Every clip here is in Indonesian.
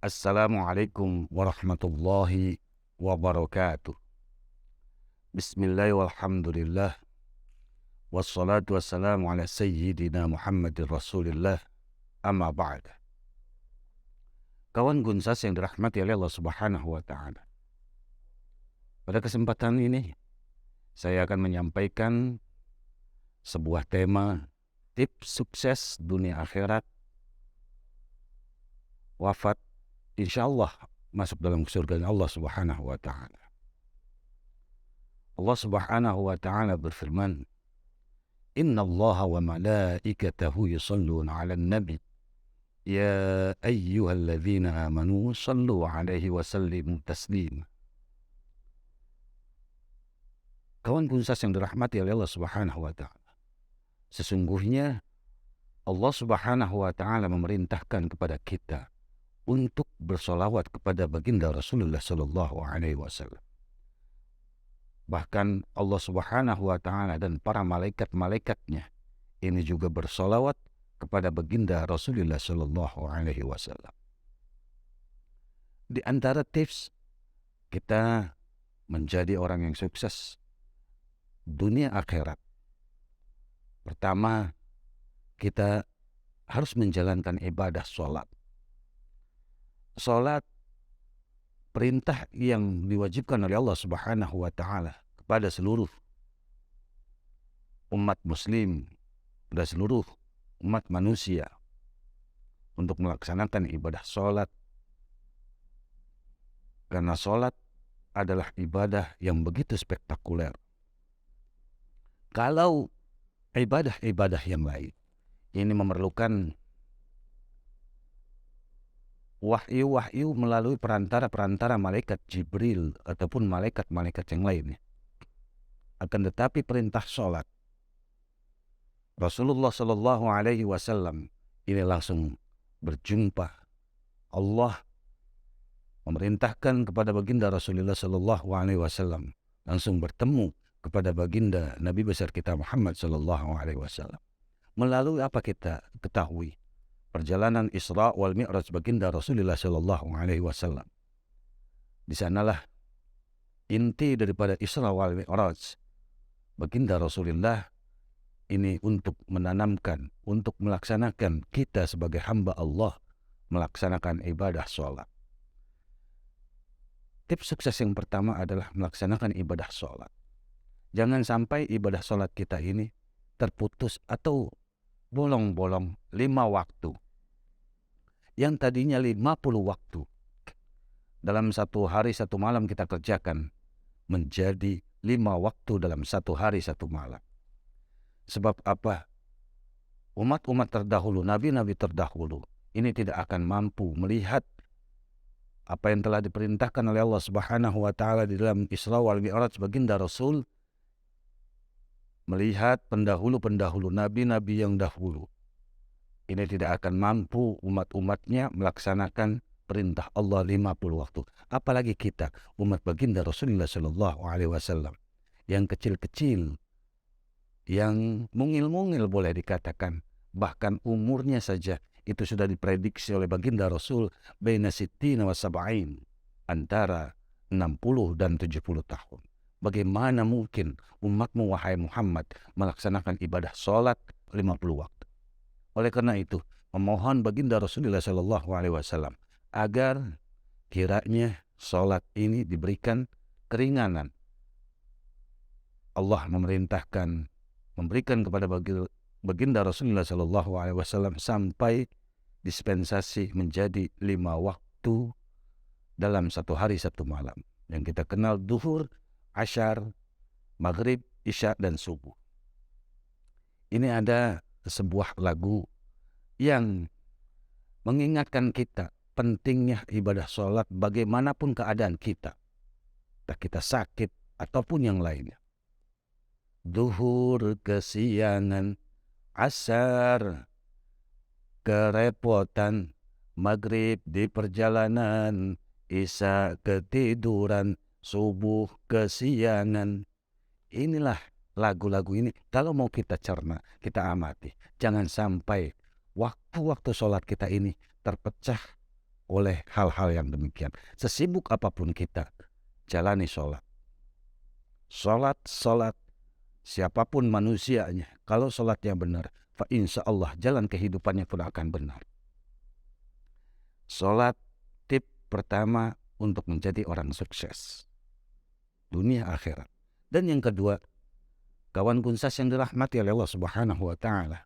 Assalamualaikum warahmatullahi wabarakatuh. Bismillah walhamdulillah. Wassalatu wassalamu ala sayyidina Muhammadin Rasulillah. Amma ba'd. Kawan Gunsas yang dirahmati oleh Allah Subhanahu wa Ta'ala. Pada kesempatan ini, saya akan menyampaikan sebuah tema tips sukses dunia akhirat, wafat, insyaallah masuk dalam surga Allah Subhanahu wa Ta'ala. Allah Subhanahu wa Ta'ala berfirman, Inna Allah wa malaikatahu yusalluna 'alan nabi ya ayyuhalladzina amanu sallu 'alaihi wa sallimu taslima. Kawan Gunsas yang dirahmati oleh Allah Subhanahu wa Ta'ala, sesungguhnya Allah Subhanahu wa Ta'ala memerintahkan kepada kita untuk bersolawat kepada baginda Rasulullah sallallahu alaihi wasallam. Bahkan Allah Subhanahu wa Ta'ala dan para malaikat-malaikatnya ini juga bersolawat kepada baginda Rasulullah sallallahu alaihi wasallam. Di antara tips kita menjadi orang yang sukses dunia akhirat, pertama, kita harus menjalankan ibadah sholat. Sholat perintah yang diwajibkan oleh Allah Subhanahu wa Ta'ala kepada seluruh umat muslim dan seluruh umat manusia untuk melaksanakan ibadah sholat, karena sholat adalah ibadah yang begitu spektakuler. Kalau ibadah-ibadah yang lain ini memerlukan wahyu melalui perantara malaikat Jibril ataupun malaikat-malaikat yang lainnya. Akan tetapi perintah sholat, Rasulullah sallallahu alaihi wasallam ini langsung berjumpa. Allah memerintahkan kepada baginda Rasulullah sallallahu alaihi wasallam langsung bertemu kepada baginda Nabi besar kita Muhammad sallallahu alaihi wasallam. Melalui apa kita ketahui? Perjalanan Isra wal Mi'raj baginda Rasulullah sallallahu alaihi wasallam. Di sanalah inti daripada Isra wal Mi'raj baginda Rasulullah ini untuk menanamkan, untuk melaksanakan kita sebagai hamba Allah melaksanakan ibadah sholat. Tips sukses yang pertama adalah melaksanakan ibadah sholat. Jangan sampai ibadah sholat kita ini terputus atau bolong-bolong 5 waktu. Yang tadinya 50 waktu dalam satu hari satu malam kita kerjakan menjadi 5 waktu dalam satu hari satu malam. Sebab apa? Umat-umat terdahulu, nabi-nabi terdahulu ini tidak akan mampu melihat apa yang telah diperintahkan oleh Allah Subhanahu wa Ta'ala di dalam Isra wal Mi'raj baginda Rasul, melihat pendahulu-pendahulu nabi-nabi yang dahulu. Ini tidak akan mampu umat-umatnya melaksanakan perintah Allah 50 waktu. Apalagi kita, umat baginda Rasulullah sallallahu alaihi wasallam, yang kecil-kecil, yang mungil-mungil boleh dikatakan, bahkan umurnya saja itu sudah diprediksi oleh baginda Rasul baina sittina wa sab'in, antara 60 dan 70 tahun. Bagaimana mungkin umatmu wahai Muhammad melaksanakan ibadah sholat 50 waktu? Oleh karena itu, memohon baginda Rasulullah sallallahu alaihi wasallam agar kiranya sholat ini diberikan keringanan. Allah memerintahkan memberikan kepada baginda Rasulullah sallallahu alaihi wasallam sampai dispensasi menjadi 5 waktu dalam satu hari satu malam, yang kita kenal duhur, asyar, maghrib, isya, dan subuh. Ini ada sebuah lagu yang mengingatkan kita pentingnya ibadah sholat bagaimanapun keadaan kita. Entah kita sakit ataupun yang lainnya. Duhur kesiangan, asar kerepotan, maghrib di perjalanan, isya ketiduran, subuh kesiangan. Inilah lagu-lagu ini kalau mau kita cerna, kita amati, jangan sampai waktu-waktu sholat kita ini terpecah oleh hal-hal yang demikian. Sesibuk apapun kita, jalani sholat. Sholat, siapapun manusianya, kalau sholatnya benar, fa insya Allah jalan kehidupannya pun akan benar. Sholat tip pertama untuk menjadi orang sukses dunia akhirat. Dan yang kedua, kawan kunsas yang dirahmati oleh Allah Subhanahu wa Ta'ala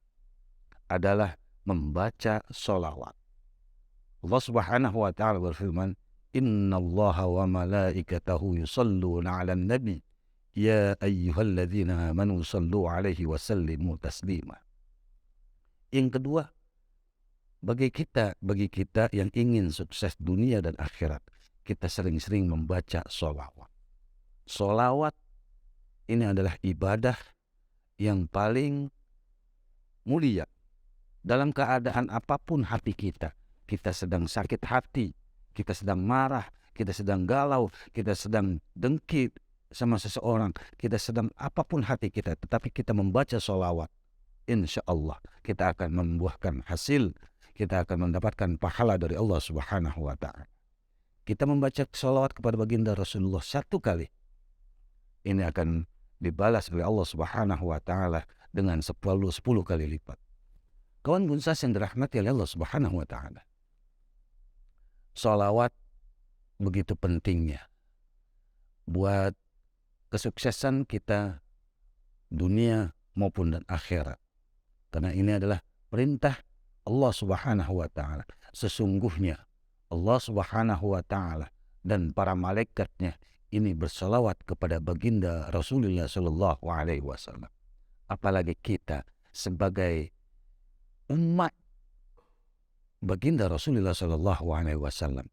adalah membaca sholawat. Allah Subhanahu wa Ta'ala berfirman, Innallaha wa malaikatahu yusalluna 'alan nabi ya ayyuhalladzina amanu sallu 'alaihi wa sallimu taslima. Yang kedua, bagi kita yang ingin sukses dunia dan akhirat, kita sering-sering membaca sholawat. Sholawat ini adalah ibadah yang paling mulia. Dalam keadaan apapun hati kita sedang sakit hati, kita sedang marah, kita sedang galau, kita sedang dengki sama seseorang, kita sedang apapun hati kita, tetapi kita membaca sholawat, insya Allah kita akan membuahkan hasil, kita akan mendapatkan pahala dari Allah Subhanahu wa Ta'ala. Kita membaca sholawat kepada baginda Rasulullah 1 kali, ini akan dibalas oleh Allah Subhanahu wa Ta'ala dengan 10 kali lipat. Kawan kunsas yang dirahmati oleh Allah Subhanahu wa Ta'ala, sholawat begitu pentingnya buat kesuksesan kita dunia maupun dan akhirat. Karena ini adalah perintah Allah Subhanahu wa Ta'ala. Sesungguhnya Allah Subhanahu wa Ta'ala dan para malaikatnya ini bersalawat kepada baginda Rasulullah Sallallahu Alaihi Wasallam. Apalagi kita sebagai umat baginda Rasulullah Sallallahu Alaihi Wasallam,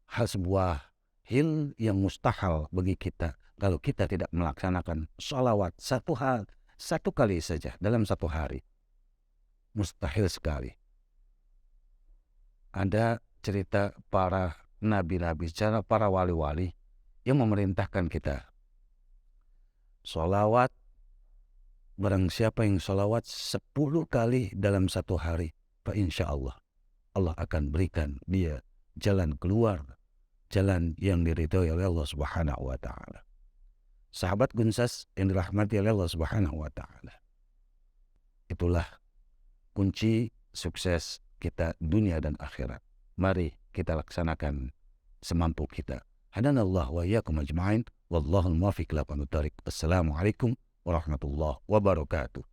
sebuah hal yang mustahil bagi kita kalau kita tidak melaksanakan salawat satu kali saja dalam satu hari. Mustahil sekali. Ada cerita para nabi-nabi, para wali-wali yang memerintahkan kita sholawat. Barang siapa yang sholawat 10 kali dalam satu hari, fa insya Allah akan berikan dia jalan keluar, jalan yang diridhoi oleh Allah Subhanahu wa Ta'ala. Sahabat kunsas yang dirahmati oleh Allah Subhanahu wa Ta'ala, itulah kunci sukses kita dunia dan akhirat. Mari kita laksanakan semampu kita. Hadanallah wa iyyakum ajma'in. Wallahul muwaffiq ila aqwamit thoriq. Assalamualaikum warahmatullahi wabarakatuh.